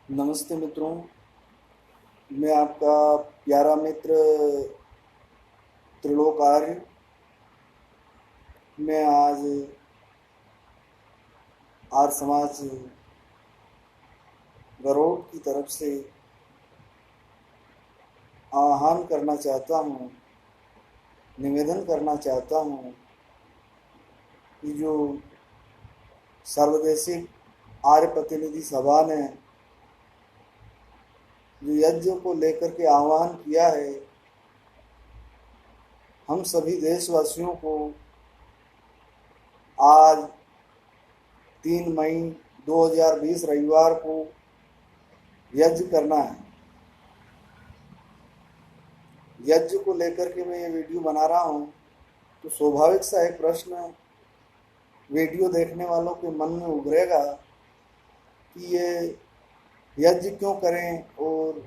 नमस्ते मित्रों। मैं आपका प्यारा मित्र त्रिलोक आर्य। मैं आज आर्य समाज गरोड की तरफ से आह्वान करना चाहता हूँ, निवेदन करना चाहता हूँ कि जो सर्वदेशिक आर्य प्रतिनिधि सभा ने जो यज्ञ को लेकर के आह्वान किया है, हम सभी देशवासियों को आज 3 मई 2020 रविवार को यज्ञ करना है। यज्ञ को लेकर के मैं ये वीडियो बना रहा हूँ तो स्वाभाविक सा एक प्रश्न वीडियो देखने वालों के मन में उभरेगा कि ये यज्ञ क्यों करें और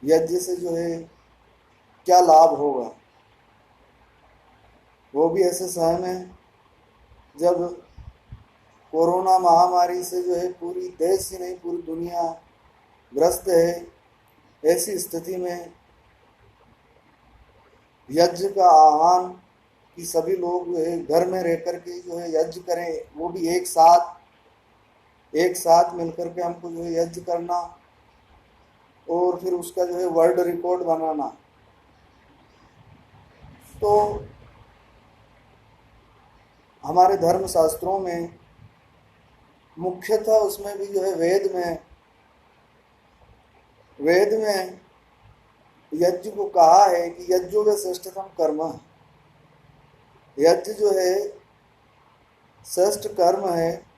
यज्ञ से जो है क्या लाभ होगा। वो भी ऐसे समय में जब कोरोना महामारी से जो है पूरी देश ही नहीं पूरी दुनिया ग्रस्त है। ऐसी स्थिति में यज्ञ का आह्वान कि सभी लोग जो है घर में रह कर के जो है यज्ञ करें, वो भी एक साथ मिलकर के हमको जो है यज्ञ करना और फिर उसका जो है वर्ल्ड रिकॉर्ड बनाना। तो हमारे धर्म शास्त्रों में मुख्यतः उसमें भी जो है वेद में यज्ञ को कहा है कि यज्ञो व श्रेष्ठतम कर्म। यज्ञ जो है श्रेष्ठ कर्म है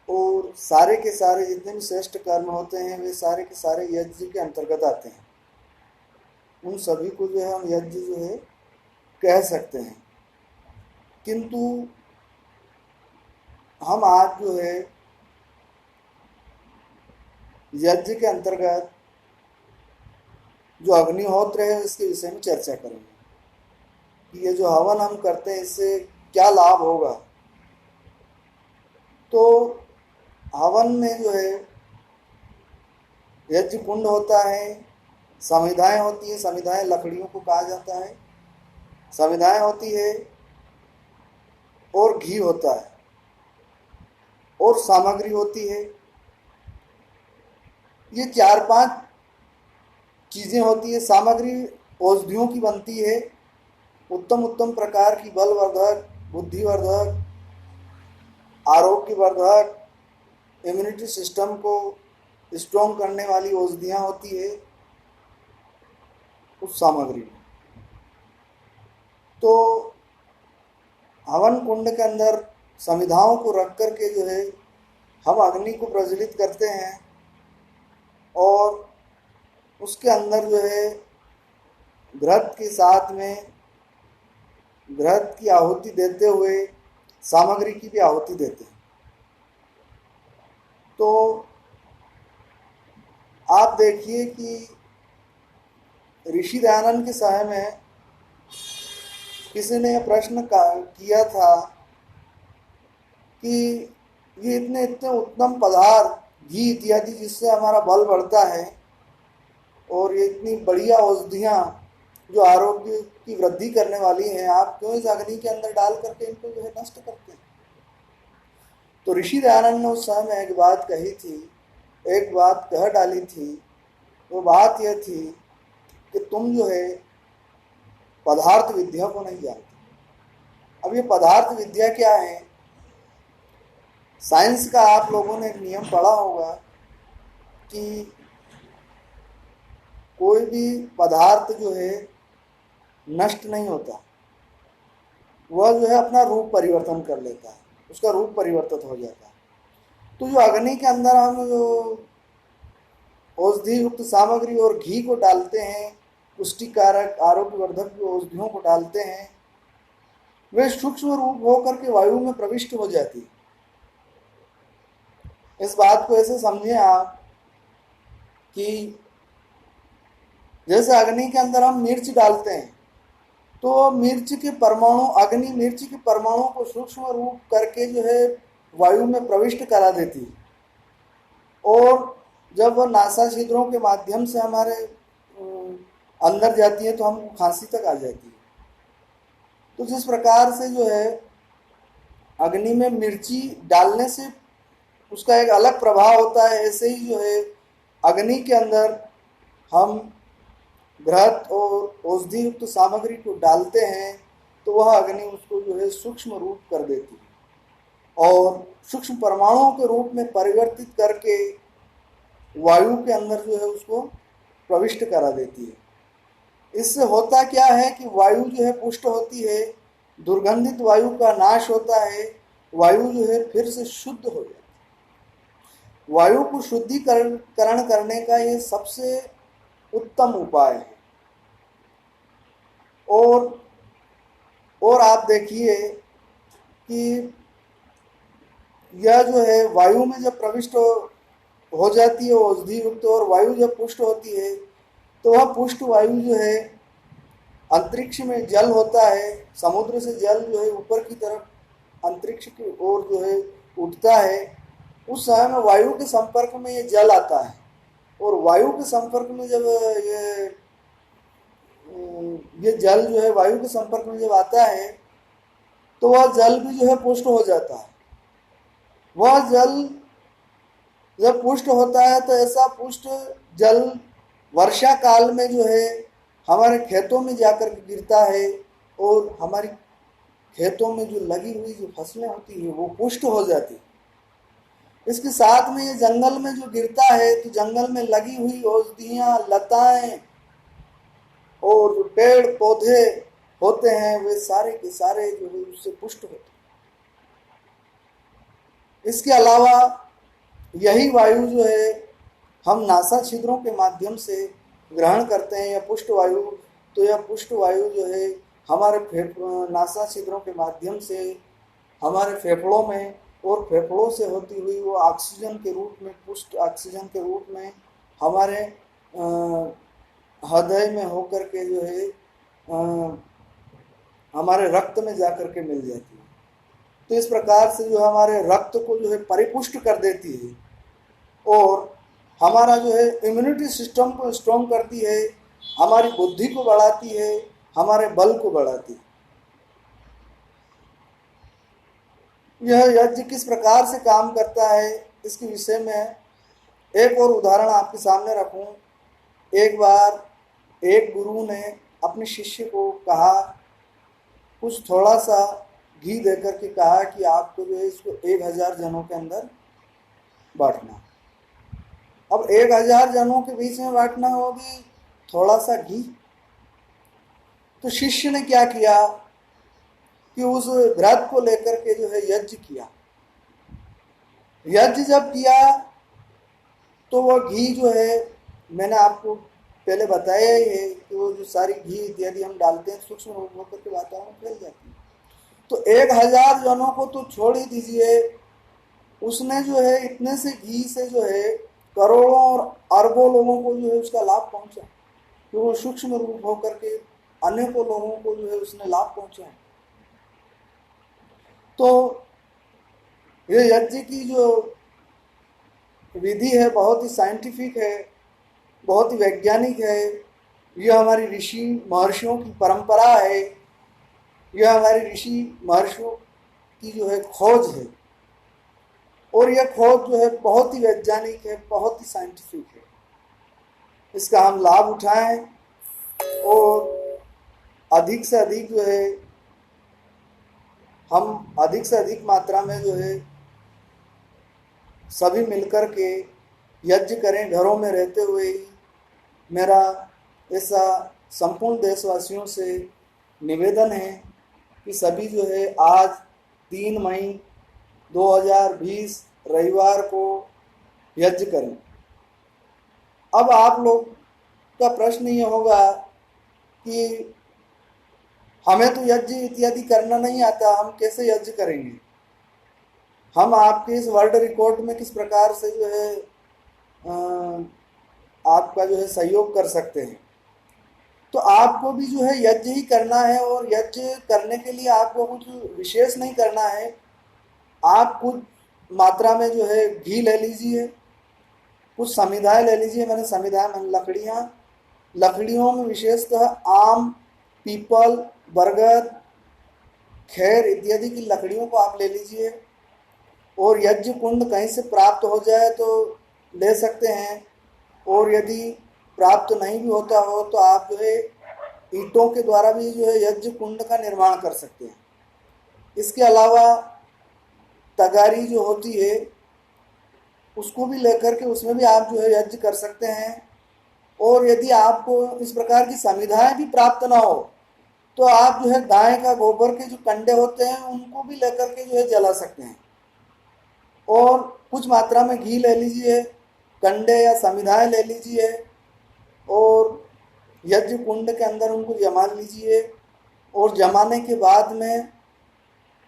और सारे के सारे जितने भी श्रेष्ठ कर्म होते हैं वे सारे के सारे यज्ञ के अंतर्गत आते हैं। उन सभी को जो है हम यज्ञ जो है कह सकते हैं। किंतु हम आज जो है यज्ञ के अंतर्गत जो अग्निहोत्र है इसके विषय में चर्चा करेंगे कि ये जो हवन हम करते हैं इससे क्या लाभ होगा। तो हवन में जो है यज्ञ कुंड होता है, समिधाएं होती है। समिधाएं लकड़ियों को कहा जाता है। समिधाएं होती है और घी होता है और सामग्री होती है। ये 4-5 चीजें होती है। सामग्री औषधियों की बनती है, उत्तम उत्तम प्रकार की बलवर्धक, बुद्धिवर्धक, आरोग्यवर्धक, इम्यूनिटी सिस्टम को स्ट्रॉन्ग करने वाली औषधियाँ होती है उस सामग्री में। तो हवन कुंड के अंदर समिधाओं को रख कर के जो है हम अग्नि को प्रज्वलित करते हैं और उसके अंदर जो है घृत के साथ में घृत की आहुति देते हुए सामग्री की भी आहुति देते हैं। तो आप देखिए कि ऋषि दयानंद के समय में किसी ने यह प्रश्न किया था कि ये इतने इतने उत्तम पदार्थ घी इत्यादि जिससे हमारा बल बढ़ता है और ये इतनी बढ़िया औषधियाँ जो आरोग्य की वृद्धि करने वाली हैं, आप क्यों इस अग्नि के अंदर डाल करके इनको जो है नष्ट करते हैं। तो ऋषि दयानंद ने उस समय एक बात कही थी, एक बात कह डाली थी। वो बात यह थी कि तुम जो है पदार्थ विद्या को नहीं जानते। अब ये पदार्थ विद्या क्या है? साइंस का आप लोगों ने एक नियम पढ़ा होगा कि कोई भी पदार्थ जो है नष्ट नहीं होता, वह जो है अपना रूप परिवर्तन कर लेता है, उसका रूप परिवर्तित हो जाता है। तो जो अग्नि के अंदर हम जो औषधि युक्त सामग्री और घी को डालते हैं, पुष्टिकारक आरोग्यवर्धक औषधियों को डालते हैं, वे सूक्ष्म रूप होकर के वायु में प्रविष्ट हो जाती है। इस बात को ऐसे समझें आप कि जैसे अग्नि के अंदर हम मिर्च डालते हैं तो मिर्च के परमाणु, अग्नि मिर्च के परमाणु को सूक्ष्म रूप करके जो है वायु में प्रविष्ट करा देती है। और जब वह नासा छिद्रों के माध्यम से हमारे अंदर जाती है तो हमको खांसी तक आ जाती है। तो जिस प्रकार से जो है अग्नि में मिर्ची डालने से उसका एक अलग प्रभाव होता है, ऐसे ही जो है अग्नि के अंदर हम घृत और औषधि युक्त सामग्री को डालते हैं तो वह अग्नि उसको जो है सूक्ष्म रूप कर देती है और सूक्ष्म परमाणुओं के रूप में परिवर्तित करके वायु के अंदर जो है उसको प्रविष्ट करा देती है। इससे होता क्या है कि वायु जो है पुष्ट होती है, दुर्गंधित वायु का नाश होता है, वायु जो है फिर से शुद्ध हो जाती है। वायु को शुद्धिकरण करने का ये सबसे उत्तम उपाय है। और आप देखिए कि यह जो है वायु में जब प्रविष्ट हो जाती है औषधि युक्त और वायु जब पुष्ट होती है तो वह पुष्ट वायु जो है अंतरिक्ष में जल होता है, समुद्र से जल जो है ऊपर की तरफ अंतरिक्ष की ओर जो है उठता है। उस समय में वायु के संपर्क में ये जल आता है और वायु के संपर्क में जब ये जल जो है वायु के संपर्क में जब आता है तो वह जल भी जो है पुष्ट हो जाता है। वह जल जब पुष्ट होता है तो ऐसा पुष्ट जल वर्षा काल में जो है हमारे खेतों में जाकर गिरता है और हमारी खेतों में जो लगी हुई जो फसलें होती हैं वो पुष्ट हो जाती है। इसके साथ में ये जंगल में जो गिरता है तो जंगल में लगी हुई औषधियाँ, लताएं और जो पेड़ पौधे होते हैं वे सारे के सारे जो है उससे पुष्ट होते हैं। इसके अलावा यही वायु जो है हम नासा छिद्रों के माध्यम से ग्रहण करते हैं या पुष्ट वायु, तो यह पुष्ट वायु जो है हमारे नासा छिद्रों के माध्यम से हमारे फेफड़ों में और फेफड़ों से होती हुई वो ऑक्सीजन के रूप में, पुष्ट ऑक्सीजन के रूप में हमारे हृदय में होकर के जो है हमारे रक्त में जाकर के मिल जाती है। तो इस प्रकार से जो हमारे रक्त को जो है परिपुष्ट कर देती है और हमारा जो है इम्यूनिटी सिस्टम को स्ट्रॉन्ग करती है, हमारी बुद्धि को बढ़ाती है, हमारे बल को बढ़ाती है। यह यज्ञ किस प्रकार से काम करता है इसके विषय में एक और उदाहरण आपके सामने रखूं। एक बार एक गुरु ने अपने शिष्य को कहा, कुछ थोड़ा सा घी देकर के कहा कि आपको जो है इसको 1000 जनों के अंदर बांटना। अब 1000 जनों के बीच में बांटना हो भी थोड़ा सा घी। तो शिष्य ने क्या किया कि उस घृत को लेकर के जो है यज्ञ किया। यज्ञ जब किया तो वह घी जो है, मैंने आपको पहले बताया ही है कि वो जो सारी घी इत्यादि हम डालते हैं सूक्ष्म रूप होकर के वातावरण में फैल जाती है। तो 1000 जनों को तो छोड़ ही दीजिए, उसने जो है इतने से घी से जो है करोड़ों और अरबों लोगों को जो है उसका लाभ पहुंचा। तो वो सूक्ष्म रूप होकर के अनेकों लोगों को जो है उसने लाभ पहुंचा। तो ये यज्ञ की जो विधि है बहुत ही साइंटिफिक है, बहुत ही वैज्ञानिक है। यह हमारी ऋषि महर्षियों की परंपरा है, यह हमारी ऋषि महर्षियों की जो है खोज है और यह खोज जो है बहुत ही वैज्ञानिक है, बहुत ही साइंटिफिक है। इसका हम लाभ उठाएं और अधिक से अधिक जो है हम अधिक से अधिक मात्रा में जो है सभी मिलकर के यज्ञ करें घरों में रहते हुए ही। मेरा ऐसा संपूर्ण देशवासियों से निवेदन है कि सभी जो है आज 3 मई 2020 रविवार को यज्ञ करें। अब आप लोग का प्रश्न ये होगा कि हमें तो यज्ञ इत्यादि करना नहीं आता, हम कैसे यज्ञ करेंगे? हम आपके इस वर्ल्ड रिकॉर्ड में किस प्रकार से जो है आपका जो है सहयोग कर सकते हैं? तो आपको भी जो है यज्ञ ही करना है और यज्ञ करने के लिए आपको कुछ विशेष नहीं करना है। आप कुछ मात्रा में जो है घी ले लीजिए कुछ समुदाय ले लीजिए, मैंने समुदाय में लकड़ियाँ, लकड़ियों में विशेषतः आम, पीपल, बरगद, खैर इत्यादि की लकड़ियों को आप ले लीजिए। और यज्ञ कुंड कहीं से प्राप्त हो जाए तो ले सकते हैं, और यदि प्राप्त नहीं भी होता हो तो आप जो है ईंटों के द्वारा भी जो है यज्ञ कुंड का निर्माण कर सकते हैं। इसके अलावा तगारी जो होती है उसको भी लेकर के उसमें भी आप जो है यज्ञ कर सकते हैं। और यदि आपको इस प्रकार की संविधाएं भी प्राप्त ना हो तो आप जो है गाय का गोबर के जो कंडे होते हैं उनको भी लेकर के जो है जला सकते हैं। और कुछ मात्रा में घी ले लीजिए, कंडे या संविधाएं ले लीजिए और यज्ञ कुंड के अंदर उनको जमा लीजिए। और जमाने के बाद में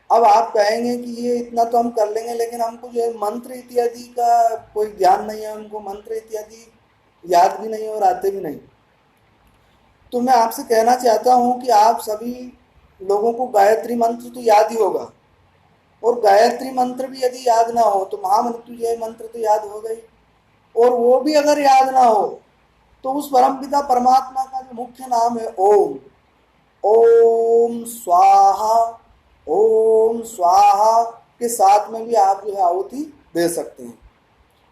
अब आप कहेंगे कि ये इतना तो हम कर लेंगे, लेकिन हमको जो है मंत्र इत्यादि का कोई ज्ञान नहीं है, हमको मंत्र इत्यादि याद भी नहीं और आते भी नहीं। तो मैं आपसे कहना चाहता हूँ कि आप सभी लोगों को गायत्री मंत्र तो याद ही होगा, और गायत्री मंत्र भी यदि याद ना हो तो महामृत्युंजय मंत्र तो याद हो गई, और वो भी अगर याद ना हो तो उस परमपिता परमात्मा का जो मुख्य नाम है ओम, ओम स्वाहा, ओम स्वाहा के साथ में भी आप जो है आहुति दे सकते हैं।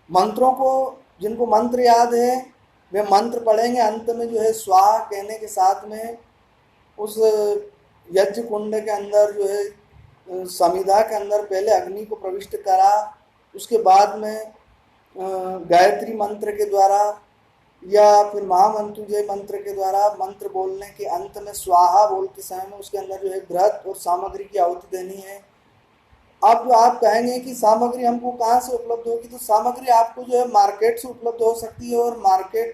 मंत्रों को, जिनको मंत्र याद है वे मंत्र पढ़ेंगे, अंत में जो है स्वाहा कहने के साथ में उस यज्ञ कुंड के अंदर जो है समिधा के अंदर पहले अग्नि को प्रविष्ट करा, उसके बाद में गायत्री मंत्र के द्वारा या फिर महामृत्युंजय मंत्र के द्वारा मंत्र बोलने के अंत में स्वाहा बोलते समय में उसके अंदर जो है घृत और सामग्री की आहुति देनी है। अब जो आप कहेंगे कि सामग्री हमको कहाँ से उपलब्ध होगी, तो सामग्री आपको जो है मार्केट से उपलब्ध हो सकती है। और मार्केट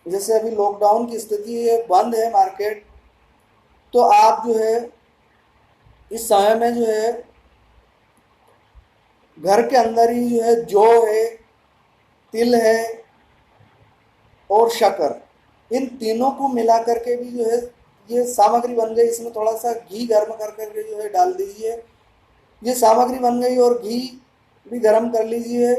जैसे अभी लॉकडाउन की स्थिति है, बंद है मार्केट, तो आप जो है इस समय में जो है घर के अंदर ही जो है जौ है, तिल है और शक्कर, इन तीनों को मिला करके भी जो है ये सामग्री बन गई। इसमें थोड़ा सा घी गर्म कर करके जो है डाल दीजिए, ये सामग्री बन गई। और घी भी गर्म कर लीजिए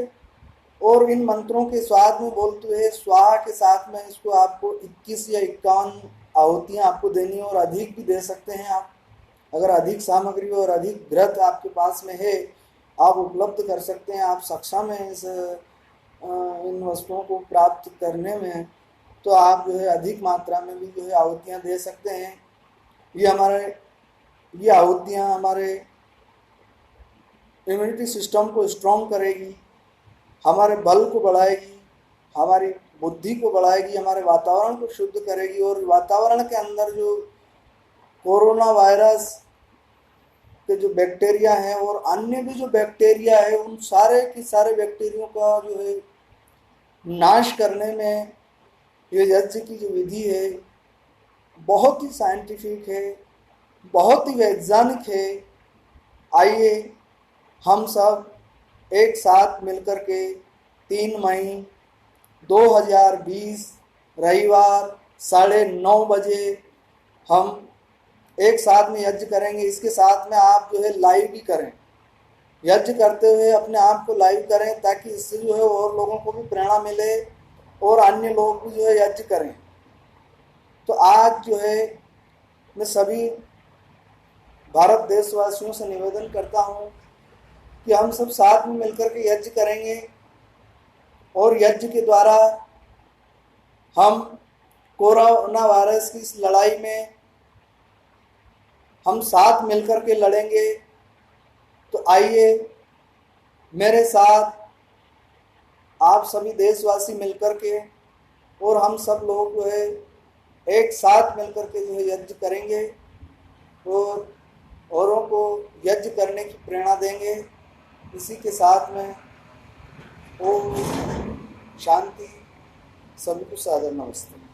और इन मंत्रों के स्वाद में बोलते हुए स्वाहा के साथ में इसको आपको 21 या 51 आहुतियाँ आपको देनी है, और अधिक भी दे सकते हैं आप। अगर अधिक सामग्री और अधिक घृत आपके पास में है, आप उपलब्ध कर सकते हैं, आप सक्षम हैं इन वस्तुओं को प्राप्त करने में, तो आप जो है अधिक मात्रा में भी जो है आहुतियाँ दे सकते हैं। ये आहुतियाँ हमारे इम्यूनिटी सिस्टम को स्ट्रॉन्ग करेगी, हमारे बल को बढ़ाएगी, हमारी बुद्धि को बढ़ाएगी, हमारे वातावरण को शुद्ध करेगी। और वातावरण के अंदर जो कोरोना वायरस के जो बैक्टीरिया हैं और अन्य भी जो बैक्टीरिया है, उन सारे के सारे बैक्टीरिया का जो है नाश करने में ये यज्ञ की जो विधि है बहुत ही साइंटिफिक है, बहुत ही वैज्ञानिक है। आइए हम सब एक साथ मिलकर के 3 मई 2020 रविवार 9:30 बजे हम एक साथ में यज्ञ करेंगे। इसके साथ में आप जो है लाइव भी करें, यज्ञ करते हुए अपने आप को लाइव करें, ताकि इससे जो है और लोगों को भी प्रेरणा मिले और अन्य लोग भी जो है यज्ञ करें। तो आज जो है मैं सभी भारत देशवासियों से निवेदन करता हूँ कि हम सब साथ में मिलकर के यज्ञ करेंगे, और यज्ञ के द्वारा हम कोरोना वायरस की इस लड़ाई में हम साथ मिलकर के लड़ेंगे। तो आइए मेरे साथ आप सभी देशवासी मिलकर के, और हम सब लोग जो है एक साथ मिलकर के जो है यज्ञ करेंगे और औरों को यज्ञ करने की प्रेरणा देंगे। इसी के साथ में ओम शांति, सभी को सादर नमस्ते।